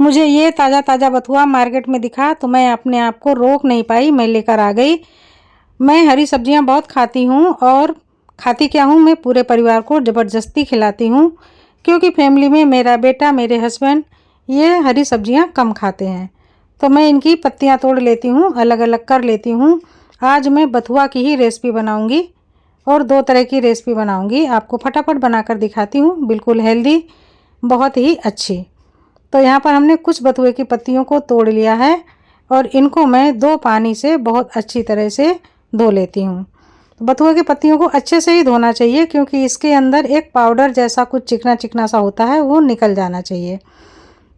मुझे ये ताज़ा ताज़ा बथुआ मार्केट में दिखा तो मैं अपने आप को रोक नहीं पाई, मैं लेकर आ गई। मैं हरी सब्जियां बहुत खाती हूँ और खाती क्या हूँ, मैं पूरे परिवार को ज़बरदस्ती खिलाती हूँ क्योंकि फैमिली में मेरा बेटा, मेरे हस्बैंड ये हरी सब्जियां कम खाते हैं। तो मैं इनकी पत्तियां तोड़ लेती हूँ, अलग अलग कर लेती हूँ। आज मैं बथुआ की ही रेसिपी बनाऊँगी और 2 तरह की रेसिपी बनाऊँगी, आपको फटाफट बनाकर दिखाती हूँ, बिल्कुल हेल्दी, बहुत ही अच्छी। तो यहाँ पर हमने कुछ बथुए की पत्तियों को तोड़ लिया है और इनको मैं 2 पानी से बहुत अच्छी तरह से धो लेती हूँ। बथुए की पत्तियों को अच्छे से ही धोना चाहिए क्योंकि इसके अंदर एक पाउडर जैसा कुछ चिकना चिकना सा होता है, वो निकल जाना चाहिए।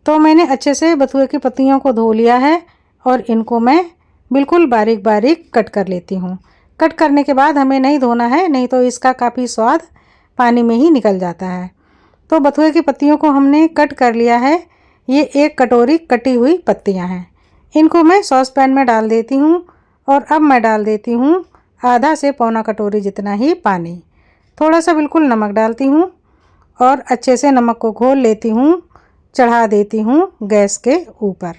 तो मैंने अच्छे से बथुए की पत्तियों को धो लिया है और इनको मैं बिल्कुल बारीक बारीक कट कर लेती हूँ। कट करने के बाद हमें नहीं धोना है, नहीं तो इसका काफ़ी स्वाद पानी में ही निकल जाता है। तो बथुए की पत्तियों को हमने कट कर लिया है। ये 1 कटोरी कटी हुई पत्तियां हैं। इनको मैं सॉस पैन में डाल देती हूँ और अब मैं डाल देती हूँ आधा से पौना कटोरी जितना ही पानी। थोड़ा सा बिल्कुल नमक डालती हूँ और अच्छे से नमक को घोल लेती हूँ। चढ़ा देती हूँ गैस के ऊपर।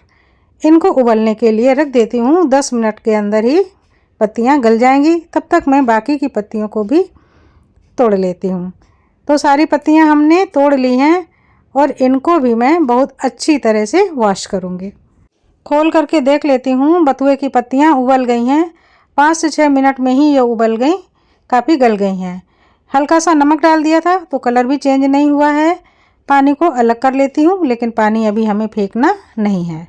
इनको उबलने के लिए रख देती हूँ। 10 मिनट के अंदर ही पत्तियाँ गल जाएंगी। तब तक मैं बाकी की पत्तियों को भी तोड़ लेती हूँ। तो सारी पत्तियाँ हमने तोड़ ली हैं और इनको भी मैं बहुत अच्छी तरह से वॉश करूँगी। खोल करके देख लेती हूँ, बथुए की पत्तियाँ उबल गई हैं। 5 से 6 मिनट में ही ये उबल गई, काफ़ी गल गई हैं। हल्का सा नमक डाल दिया था तो कलर भी चेंज नहीं हुआ है। पानी को अलग कर लेती हूँ, लेकिन पानी अभी हमें फेंकना नहीं है।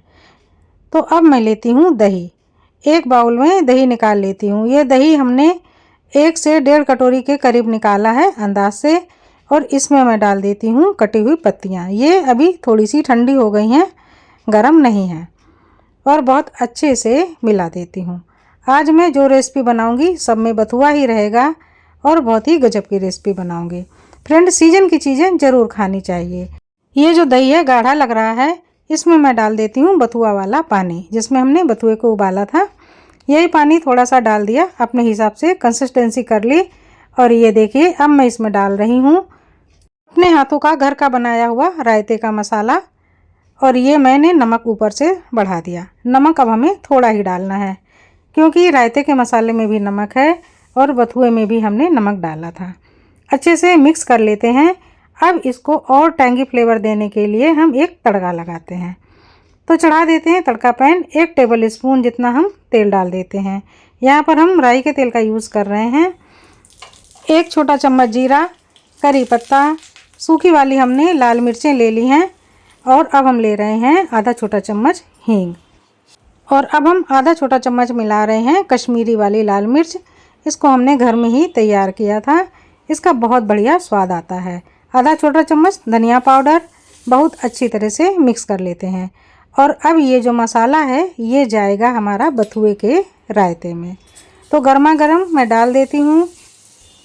तो अब मैं लेती हूँ दही। एक बाउल में दही निकाल लेती हूँ। ये दही हमने 1 से 1.5 कटोरी के करीब निकाला है अंदाज से और इसमें मैं डाल देती हूँ कटी हुई पत्तियाँ। ये अभी थोड़ी सी ठंडी हो गई हैं, गरम नहीं है। और बहुत अच्छे से मिला देती हूँ। आज मैं जो रेसिपी बनाऊँगी सब में बथुआ ही रहेगा और बहुत ही गजब की रेसिपी बनाऊँगी। फ्रेंड, सीजन की चीज़ें ज़रूर खानी चाहिए। ये जो दही है गाढ़ा लग रहा है, इसमें मैं डाल देती हूँ बथुआ वाला पानी जिसमें हमने बथुए को उबाला था। यही पानी थोड़ा सा डाल दिया, अपने हिसाब से कंसिस्टेंसी कर ली। और ये देखिए अब मैं इसमें डाल रही हूँ अपने हाथों का घर का बनाया हुआ रायते का मसाला। और ये मैंने नमक ऊपर से बढ़ा दिया। नमक अब हमें थोड़ा ही डालना है क्योंकि रायते के मसाले में भी नमक है और बथुए में भी हमने नमक डाला था। अच्छे से मिक्स कर लेते हैं। अब इसको और टैंगी फ्लेवर देने के लिए हम एक तड़का लगाते हैं। तो चढ़ा देते हैं तड़का पैन। 1 टेबल स्पून जितना हम तेल डाल देते हैं। यहाँ पर हम राई के तेल का यूज़ कर रहे हैं। 1 छोटा चम्मच जीरा, करी पत्ता, सूखी वाली हमने लाल मिर्चें ले ली हैं और अब हम ले रहे हैं आधा छोटा चम्मच हींग। और अब हम आधा छोटा चम्मच मिला रहे हैं कश्मीरी वाली लाल मिर्च। इसको हमने घर में ही तैयार किया था, इसका बहुत बढ़िया स्वाद आता है। आधा छोटा चम्मच धनिया पाउडर, बहुत अच्छी तरह से मिक्स कर लेते हैं। और अब ये जो मसाला है ये जाएगा हमारा बथुए के रायते में। तो गर्मा गर्म मैं डाल देती हूँ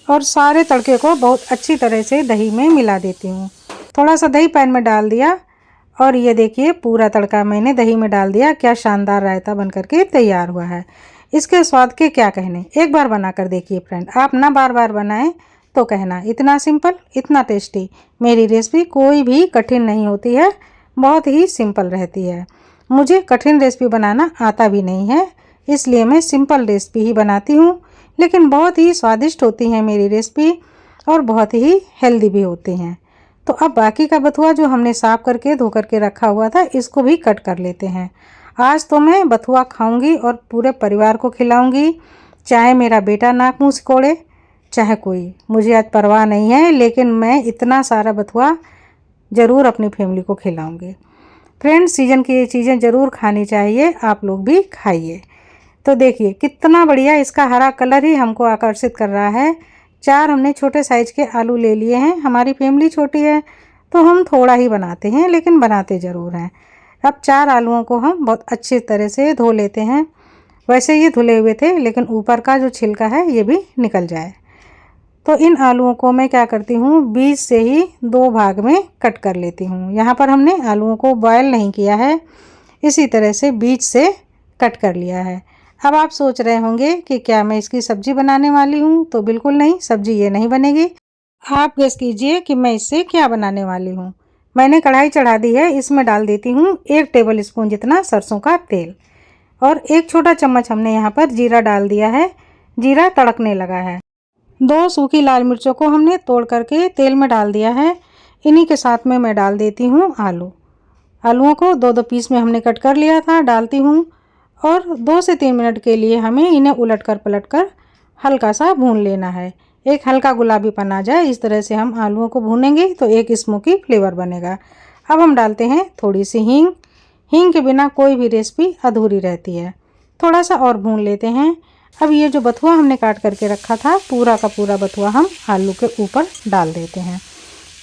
और सारे तड़के को बहुत अच्छी तरह से दही में मिला देती हूँ। थोड़ा सा दही पैन में डाल दिया और ये देखिए पूरा तड़का मैंने दही में डाल दिया। क्या शानदार रायता बनकर के तैयार हुआ है। इसके स्वाद के क्या कहने, एक बार बनाकर देखिए फ्रेंड। आप ना बार बार बनाएं तो कहना, इतना सिंपल, इतना टेस्टी। मेरी रेसिपी कोई भी कठिन नहीं होती है, बहुत ही सिंपल रहती है। मुझे कठिन रेसिपी बनाना आता भी नहीं है, इसलिए मैं सिंपल रेसिपी ही बनाती हूँ। लेकिन बहुत ही स्वादिष्ट होती हैं मेरी रेसिपी और बहुत ही हेल्दी भी होती हैं। तो अब बाकी का बथुआ जो हमने साफ़ करके धो करके रखा हुआ था इसको भी कट कर लेते हैं। आज तो मैं बथुआ खाऊंगी और पूरे परिवार को खिलाऊंगी, चाहे मेरा बेटा नाक मुँह सिकोड़े, चाहे कोई, मुझे आज परवाह नहीं है। लेकिन मैं इतना सारा बथुआ ज़रूर अपनी फैमिली को खिलाऊंगी। फ्रेंड्स, सीजन की ये चीज़ें ज़रूर खानी चाहिए, आप लोग भी खाइए। तो देखिए कितना बढ़िया इसका हरा कलर ही हमको आकर्षित कर रहा है। 4 हमने छोटे साइज़ के आलू ले लिए हैं। हमारी फैमिली छोटी है तो हम थोड़ा ही बनाते हैं, लेकिन बनाते ज़रूर हैं। अब 4 आलूओं को हम बहुत अच्छी तरह से धो लेते हैं। वैसे ये धुले हुए थे लेकिन ऊपर का जो छिलका है ये भी निकल जाए। तो इन आलूओं को मैं क्या करती हूँ, बीच से ही 2 भाग में कट कर लेती हूँ। यहाँ पर हमने आलूओं को बॉयल नहीं किया है, इसी तरह से बीच से कट कर लिया है। अब आप सोच रहे होंगे कि क्या मैं इसकी सब्ज़ी बनाने वाली हूँ, तो बिल्कुल नहीं, सब्ज़ी ये नहीं बनेगी। आप गेस कीजिए कि मैं इससे क्या बनाने वाली हूँ। मैंने कढ़ाई चढ़ा दी है, इसमें डाल देती हूँ 1 टेबल स्पून जितना सरसों का तेल और 1 छोटा चम्मच हमने यहाँ पर जीरा डाल दिया है। जीरा तड़कने लगा है। 2 सूखी लाल मिर्चों को हमने तोड़ करके तेल में डाल दिया है। इन्हीं के साथ में मैं डाल देती हूँ आलूओं को 2-2 पीस में हमने कट कर लिया था, डालती हूँ और 2 से 3 मिनट के लिए हमें इन्हें उलट कर पलट कर हल्का सा भून लेना है। एक हल्का गुलाबीपन आ जाए, इस तरह से हम आलूओं को भूनेंगे तो एक स्मोकी फ्लेवर बनेगा। अब हम डालते हैं थोड़ी सी हींग। हींग के बिना कोई भी रेसिपी अधूरी रहती है। थोड़ा सा और भून लेते हैं। अब ये जो बथुआ हमने काट करके रखा था, पूरा का पूरा बथुआ हम आलू के ऊपर डाल देते हैं।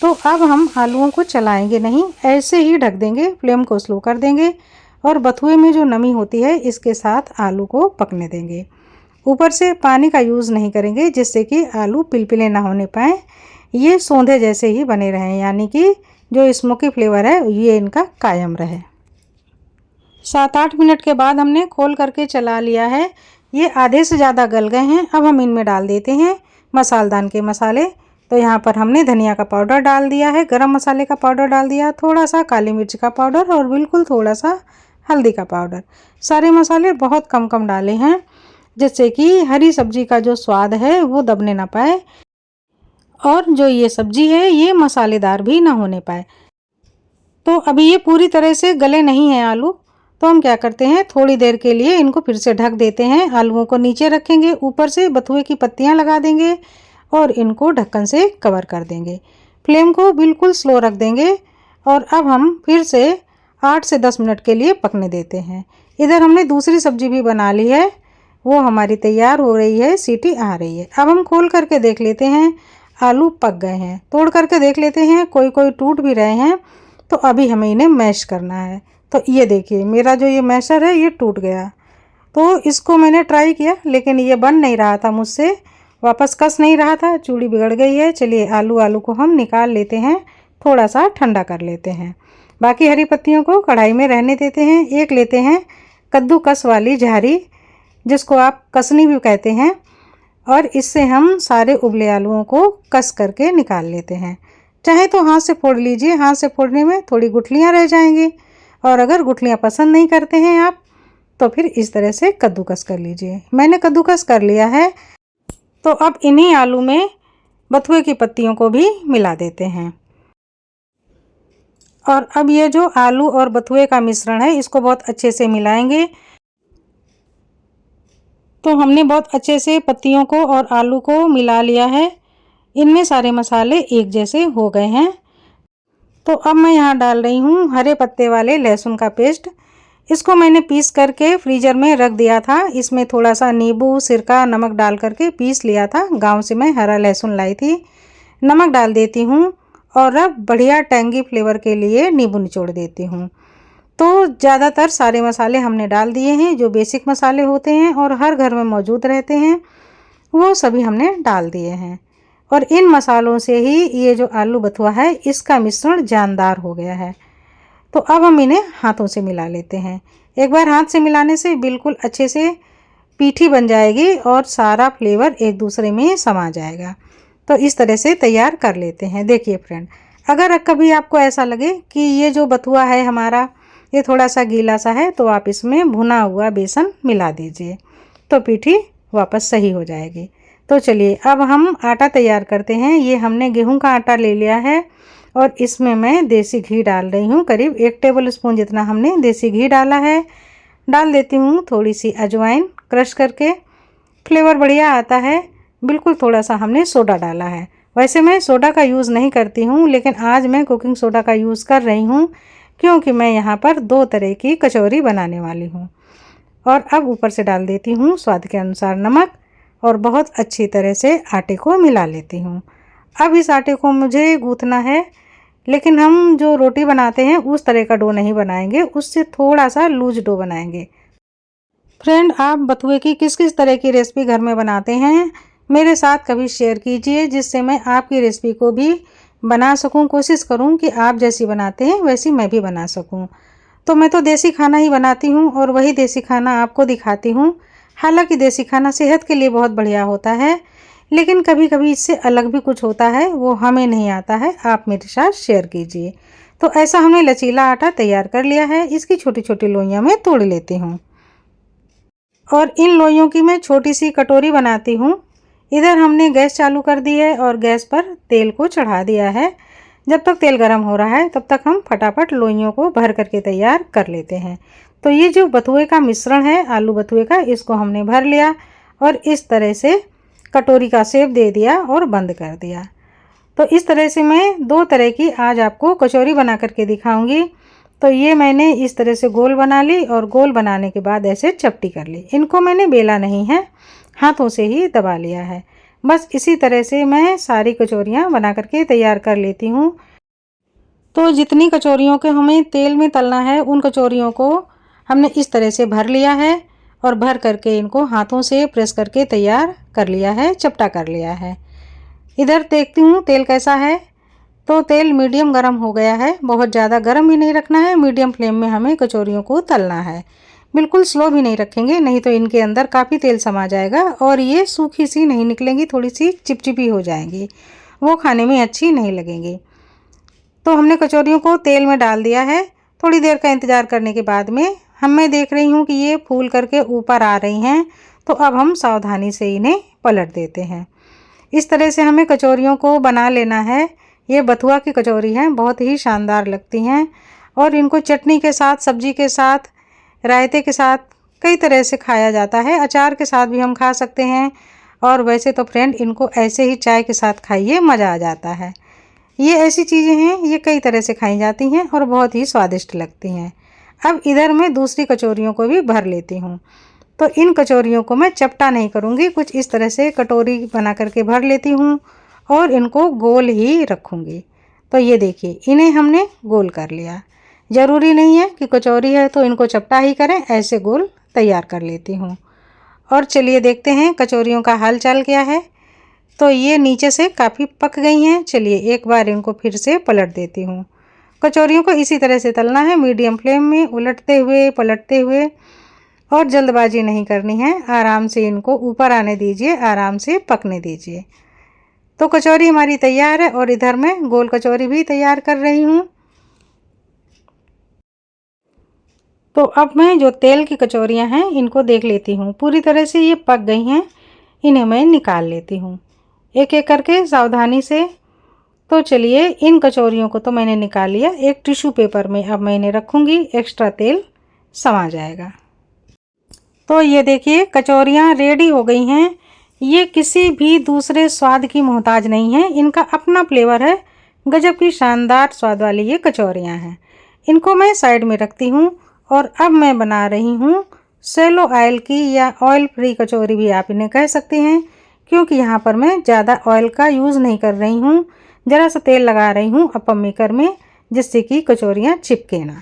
तो अब हम आलूओं को चलाएंगे नहीं, ऐसे ही ढक देंगे, फ्लेम को स्लो कर देंगे और बथुए में जो नमी होती है इसके साथ आलू को पकने देंगे। ऊपर से पानी का यूज़ नहीं करेंगे, जिससे कि आलू पिलपिले ना होने पाए, ये सौंधे जैसे ही बने रहें, यानी कि जो स्मोकी फ्लेवर है ये इनका कायम रहे। 7-8 मिनट के बाद हमने खोल करके चला लिया है। ये आधे से ज़्यादा गल गए हैं। अब हम इनमें डाल देते हैं मसालदान के मसाले। तो यहाँ पर हमने धनिया का पाउडर डाल दिया है, गरम मसाले का पाउडर डाल दिया, थोड़ा सा काली मिर्च का पाउडर और बिल्कुल थोड़ा सा हल्दी का पाउडर। सारे मसाले बहुत कम कम डाले हैं, जिससे कि हरी सब्जी का जो स्वाद है वो दबने ना पाए और जो ये सब्जी है ये मसालेदार भी ना होने पाए। तो अभी ये पूरी तरह से गले नहीं हैं आलू, तो हम क्या करते हैं, थोड़ी देर के लिए इनको फिर से ढक देते हैं। आलूओं को नीचे रखेंगे, ऊपर से बथुए की पत्तियां लगा देंगे और इनको ढक्कन से कवर कर देंगे। फ्लेम को बिल्कुल स्लो रख देंगे और अब हम फिर से 8 से 10 मिनट के लिए पकने देते हैं। इधर हमने दूसरी सब्जी भी बना ली है, वो हमारी तैयार हो रही है, सीटी आ रही है। अब हम खोल करके देख लेते हैं, आलू पक गए हैं। तोड़ करके देख लेते हैं, कोई कोई टूट भी रहे हैं। तो अभी हमें इन्हें मैश करना है। तो ये देखिए, मेरा जो ये मैशर है ये टूट गया। तो इसको मैंने ट्राई किया लेकिन ये बन नहीं रहा था, मुझसे वापस कस नहीं रहा था, चूड़ी बिगड़ गई है। चलिए आलू को हम निकाल लेते हैं, थोड़ा सा ठंडा कर लेते हैं। बाकी हरी पत्तियों को कढ़ाई में रहने देते हैं। एक लेते हैं कद्दूकस वाली झारी, जिसको आप कसनी भी कहते हैं, और इससे हम सारे उबले आलूओं को कस करके निकाल लेते हैं। चाहे तो हाथ से फोड़ लीजिए, हाथ से फोड़ने में थोड़ी गुठलियाँ रह जाएंगी, और अगर गुठलियाँ पसंद नहीं करते हैं आप तो फिर इस तरह से कद्दूकस कर लीजिए। मैंने कद्दूकस कर लिया है। तो अब इन्हीं आलू में बथुए की पत्तियों को भी मिला देते हैं और अब ये जो आलू और बथुए का मिश्रण है इसको बहुत अच्छे से मिलाएंगे। तो हमने बहुत अच्छे से पत्तियों को और आलू को मिला लिया है। इनमें सारे मसाले एक जैसे हो गए हैं। तो अब मैं यहाँ डाल रही हूँ हरे पत्ते वाले लहसुन का पेस्ट। इसको मैंने पीस करके फ्रीज़र में रख दिया था। इसमें थोड़ा सा नींबू, सिरका, नमक डाल करके पीस लिया था। गांव से मैं हरा लहसुन लाई थी। नमक डाल देती हूँ और अब बढ़िया टैंगी फ्लेवर के लिए नींबू निचोड़ देती हूँ। तो ज़्यादातर सारे मसाले हमने डाल दिए हैं, जो बेसिक मसाले होते हैं और हर घर में मौजूद रहते हैं, वो सभी हमने डाल दिए हैं। और इन मसालों से ही ये जो आलू बथुआ है इसका मिश्रण जानदार हो गया है। तो अब हम इन्हें हाथों से मिला लेते हैं। एक बार हाथ से मिलाने से बिल्कुल अच्छे से पीठी बन जाएगी और सारा फ्लेवर एक दूसरे में समा जाएगा। तो इस तरह से तैयार कर लेते हैं। देखिए फ्रेंड, अगर कभी आपको ऐसा लगे कि ये जो बथुआ है हमारा ये थोड़ा सा गीला सा है, तो आप इसमें भुना हुआ बेसन मिला दीजिए, तो पीठी वापस सही हो जाएगी। तो चलिए अब हम आटा तैयार करते हैं। ये हमने गेहूं का आटा ले लिया है और इसमें मैं देसी घी डाल रही हूँ। करीब 1 टेबल स्पून जितना हमने देसी घी डाला है। डाल देती हूँ थोड़ी सी अजवाइन क्रश करके, फ्लेवर बढ़िया आता है। बिल्कुल थोड़ा सा हमने सोडा डाला है। वैसे मैं सोडा का यूज़ नहीं करती हूँ, लेकिन आज मैं कुकिंग सोडा का यूज़ कर रही हूँ, क्योंकि मैं यहाँ पर 2 तरह की कचौरी बनाने वाली हूँ। और अब ऊपर से डाल देती हूँ स्वाद के अनुसार नमक और बहुत अच्छी तरह से आटे को मिला लेती हूँ। अब इस आटे को मुझे गूँथना है, लेकिन हम जो रोटी बनाते हैं उस तरह का डो नहीं बनाएंगे, उससे थोड़ा सा लूज डो बनाएंगे। फ्रेंड, आप बथुए की किस किस तरह की रेसिपी घर में बनाते हैं मेरे साथ कभी शेयर कीजिए, जिससे मैं आपकी रेसिपी को भी बना सकूं। कोशिश करूं कि आप जैसी बनाते हैं वैसी मैं भी बना सकूं। तो मैं तो देसी खाना ही बनाती हूं और वही देसी खाना आपको दिखाती हूं। हालांकि देसी खाना सेहत के लिए बहुत बढ़िया होता है, लेकिन कभी कभी इससे अलग भी कुछ होता है, वो हमें नहीं आता है। आप मेरे साथ शेयर कीजिए। तो ऐसा हमने लचीला आटा तैयार कर लिया है। इसकी छोटी छोटी लोइयाँ मैं तोड़ लेती हूँ और इन लोइयों की मैं छोटी सी कटोरी बनाती हूँ। इधर हमने गैस चालू कर दी है और गैस पर तेल को चढ़ा दिया है। जब तक तेल गर्म हो रहा है तब तक हम फटाफट लोइयों को भर करके तैयार कर लेते हैं। तो ये जो बथुए का मिश्रण है आलू बथुए का, इसको हमने भर लिया और इस तरह से कटोरी का शेप दे दिया और बंद कर दिया। तो इस तरह से मैं दो तरह की आज आपको कचौरी बना करके दिखाऊंगी। तो ये मैंने इस तरह से गोल बना ली और गोल बनाने के बाद ऐसे चपटी कर ली। इनको मैंने बेला नहीं है, हाथों से ही दबा लिया है। बस इसी तरह से मैं सारी कचौरियाँ बना करके तैयार कर लेती हूँ। तो जितनी कचौरियों के हमें तेल में तलना है उन कचौरियों को हमने इस तरह से भर लिया है और भर करके इनको हाथों से प्रेस करके तैयार कर लिया है, चपटा कर लिया है। इधर देखती हूँ तेल कैसा है। तो तेल मीडियम गरम हो गया है, बहुत ज़्यादा गरम भी नहीं रखना है, मीडियम फ्लेम में हमें कचौरियों को तलना है। बिल्कुल स्लो भी नहीं रखेंगे, नहीं तो इनके अंदर काफ़ी तेल समा जाएगा और ये सूखी सी नहीं निकलेंगी, थोड़ी सी चिपचिपी हो जाएंगी, वो खाने में अच्छी नहीं लगेंगी। तो हमने कचौरियों को तेल में डाल दिया है। थोड़ी देर का इंतज़ार करने के बाद में मैं देख रही हूँ कि ये फूल करके ऊपर आ रही हैं। तो अब हम सावधानी से इन्हें पलट देते हैं। इस तरह से हमें कचौरियों को बना लेना है। ये बथुआ की कचौरी हैं, बहुत ही शानदार लगती हैं और इनको चटनी के साथ, सब्जी के साथ, रायते के साथ कई तरह से खाया जाता है। अचार के साथ भी हम खा सकते हैं और वैसे तो फ्रेंड इनको ऐसे ही चाय के साथ खाइए, मज़ा आ जाता है। ये ऐसी चीज़ें हैं, ये कई तरह से खाई जाती हैं और बहुत ही स्वादिष्ट लगती हैं। अब इधर मैं दूसरी कचौरियों को भी भर लेती हूँ। तो इन कचौरियों को मैं चपटा नहीं करूँगी, कुछ इस तरह से कटोरी बना करके भर लेती हूँ और इनको गोल ही रखूँगी। तो ये देखिए, इन्हें हमने गोल कर लिया। ज़रूरी नहीं है कि कचौरी है तो इनको चपटा ही करें, ऐसे गोल तैयार कर लेती हूँ। और चलिए देखते हैं कचौरियों का हाल चाल क्या है। तो ये नीचे से काफ़ी पक गई हैं। चलिए एक बार इनको फिर से पलट देती हूँ। कचौरियों को इसी तरह से तलना है, मीडियम फ्लेम में, उलटते हुए पलटते हुए, और जल्दबाजी नहीं करनी है। आराम से इनको ऊपर आने दीजिए, आराम से पकने दीजिए। तो कचौरी हमारी तैयार है और इधर मैं गोल कचौरी भी तैयार कर रही हूँ। तो अब मैं जो तेल की कचौरियाँ हैं इनको देख लेती हूँ, पूरी तरह से ये पक गई हैं। इन्हें मैं निकाल लेती हूँ एक एक करके सावधानी से। तो चलिए इन कचौरियों को तो मैंने निकाल लिया। एक टिश्यू पेपर में अब मैं इन्हें रखूँगी, एक्स्ट्रा तेल समा जाएगा। तो ये देखिए कचौरियाँ रेडी हो गई हैं। ये किसी भी दूसरे स्वाद की मोहताज नहीं है, इनका अपना फ्लेवर है। गजब की शानदार स्वाद वाली ये कचौरियाँ हैं। इनको मैं साइड में रखती हूँ और अब मैं बना रही हूँ सेलो ऑयल की या ऑयल फ्री कचौरी भी आप इन्हें कह सकते हैं, क्योंकि यहाँ पर मैं ज़्यादा ऑयल का यूज़ नहीं कर रही हूँ। ज़रा सा तेल लगा रही हूँ अपम मेकर में, जिससे कि कचौरियाँ चिपके ना।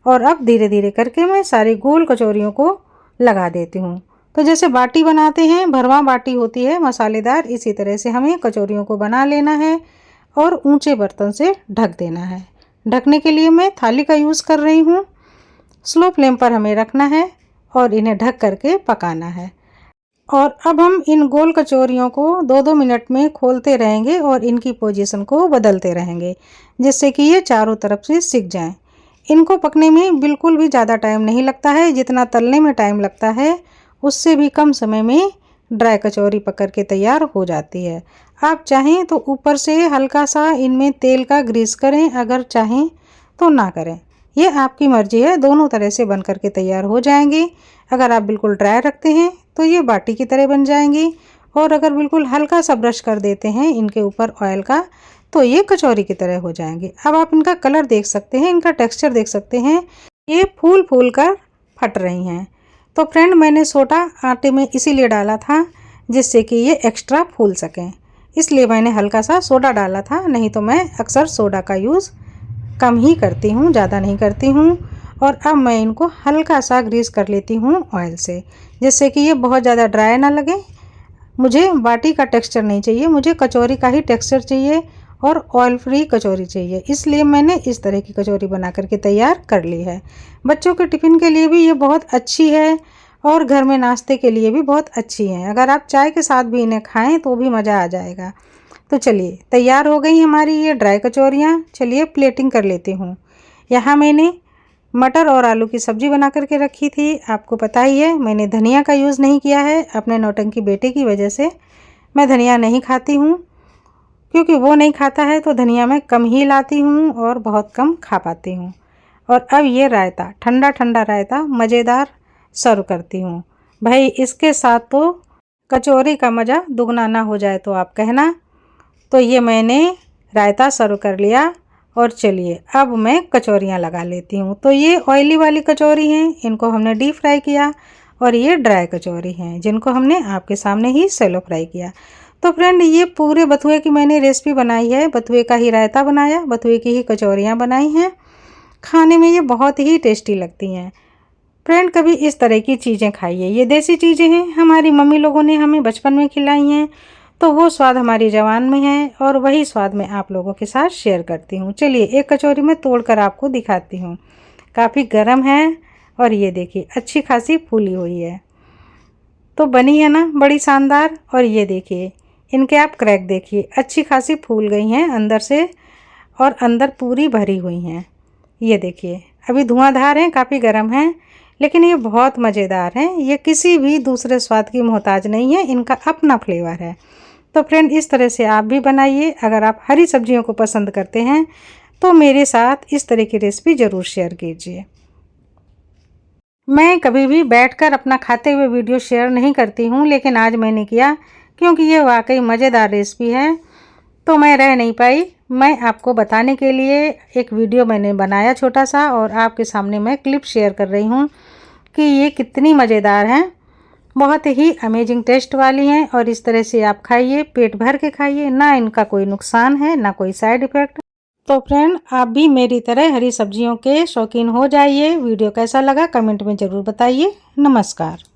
और अब धीरे धीरे करके मैं सारी गोल कचौरियों को लगा देती हूँ। तो जैसे बाटी बनाते हैं, भरवा बाटी होती है मसालेदार, इसी तरह से हमें कचौरियों को बना लेना है और ऊंचे बर्तन से ढक देना है। ढकने के लिए मैं थाली का यूज़ कर रही हूँ। स्लो फ्लेम पर हमें रखना है और इन्हें ढक करके पकाना है। और अब हम इन गोल कचौरियों को 2-2 मिनट में खोलते रहेंगे और इनकी पोजीशन को बदलते रहेंगे, जिससे कि ये चारों तरफ से सिक जाएं। इनको पकने में बिल्कुल भी ज़्यादा टाइम नहीं लगता है, जितना तलने में टाइम लगता है उससे भी कम समय में ड्राई कचौरी पक कर के तैयार हो जाती है। आप चाहें तो ऊपर से हल्का सा इनमें तेल का ग्रीस करें, अगर चाहें तो ना करें, ये आपकी मर्जी है। दोनों तरह से बन करके तैयार हो जाएंगी। अगर आप बिल्कुल ड्राई रखते हैं तो ये बाटी की तरह बन जाएंगी, और अगर बिल्कुल हल्का सा ब्रश कर देते हैं इनके ऊपर ऑयल का तो ये कचौरी की तरह हो जाएंगे। अब आप इनका कलर देख सकते हैं, इनका टेक्सचर देख सकते हैं, ये फूल फूल कर फट रही हैं। तो फ्रेंड मैंने सोडा आटे में इसीलिए डाला था जिससे कि ये एक्स्ट्रा फूल सकें, इसलिए मैंने हल्का सा सोडा डाला था, नहीं तो मैं अक्सर सोडा का यूज़ कम ही करती हूँ, ज़्यादा नहीं करती हूँ। और अब मैं इनको हल्का सा ग्रीस कर लेती हूँ ऑयल से, जिससे कि ये बहुत ज़्यादा ड्राई ना लगे। मुझे बाटी का टेक्सचर नहीं चाहिए, मुझे कचौरी का ही टेक्सचर चाहिए और ऑयल फ्री कचौरी चाहिए, इसलिए मैंने इस तरह की कचौरी बना करके तैयार कर ली है। बच्चों के टिफ़िन के लिए भी ये बहुत अच्छी है और घर में नाश्ते के लिए भी बहुत अच्छी है। अगर आप चाय के साथ भी इन्हें खाएं तो भी मज़ा आ जाएगा। तो चलिए तैयार हो गई हमारी ये ड्राई कचौरियाँ। चलिए प्लेटिंग कर लेती हूँ। यहाँ मैंने मटर और आलू की सब्ज़ी बना करके रखी थी। आपको पता ही है मैंने धनिया का यूज़ नहीं किया है। अपने नौटंकी बेटे की वजह से मैं धनिया नहीं खाती हूँ, क्योंकि वो नहीं खाता है तो धनिया मैं कम ही लाती हूँ और बहुत कम खा पाती हूँ। और अब ये रायता, ठंडा ठंडा रायता मज़ेदार सर्व करती हूँ। भाई इसके साथ तो कचौरी का मज़ा दुगना ना हो जाए तो आप कहना। तो ये मैंने रायता सर्व कर लिया और चलिए अब मैं कचौरियाँ लगा लेती हूँ। तो ये ऑयली वाली कचौरी हैं, इनको हमने डीप फ्राई किया, और ये ड्राई कचौरी हैं जिनको हमने आपके सामने ही सेलो फ्राई किया। तो फ्रेंड ये पूरे बथुए की मैंने रेसिपी बनाई है। बथुए का ही रायता बनाया, बथुए की ही कचौरियाँ बनाई हैं। खाने में ये बहुत ही टेस्टी लगती हैं। फ्रेंड कभी इस तरह की चीज़ें खाइए, ये देसी चीज़ें हैं, हमारी मम्मी लोगों ने हमें बचपन में खिलाई हैं, तो वो स्वाद हमारी जवान में है और वही स्वाद मैं आप लोगों के साथ शेयर करती हूँ। चलिए एक कचौरी में तोड़कर आपको दिखाती हूँ। काफ़ी गर्म है और ये देखिए अच्छी खासी फूली हुई है, तो बनी है ना बड़ी शानदार। और ये देखिए इनके आप क्रैक देखिए, अच्छी खासी फूल गई हैं अंदर से और अंदर पूरी भरी हुई हैं। ये देखिए अभी धुआंधार हैं, काफ़ी गर्म हैं, लेकिन ये बहुत मज़ेदार हैं। ये किसी भी दूसरे स्वाद की मोहताज नहीं है, इनका अपना फ्लेवर है। तो फ्रेंड इस तरह से आप भी बनाइए। अगर आप हरी सब्जियों को पसंद करते हैं तो मेरे साथ इस तरह की रेसिपी ज़रूर शेयर कीजिए। मैं कभी भी बैठकर अपना खाते हुए वीडियो शेयर नहीं करती हूँ, लेकिन आज मैंने किया क्योंकि ये वाकई मज़ेदार रेसिपी है, तो मैं रह नहीं पाई। मैं आपको बताने के लिए एक वीडियो मैंने बनाया छोटा सा, और आपके सामने मैं क्लिप शेयर कर रही हूँ कि ये कितनी मज़ेदार हैं। बहुत ही अमेजिंग टेस्ट वाली हैं, और इस तरह से आप खाइए, पेट भर के खाइए, ना इनका कोई नुकसान है ना कोई साइड इफ़ेक्ट। तो फ्रेंड आप भी मेरी तरह हरी सब्जियों के शौकीन हो जाइए। वीडियो कैसा लगा कमेंट में ज़रूर बताइए। नमस्कार।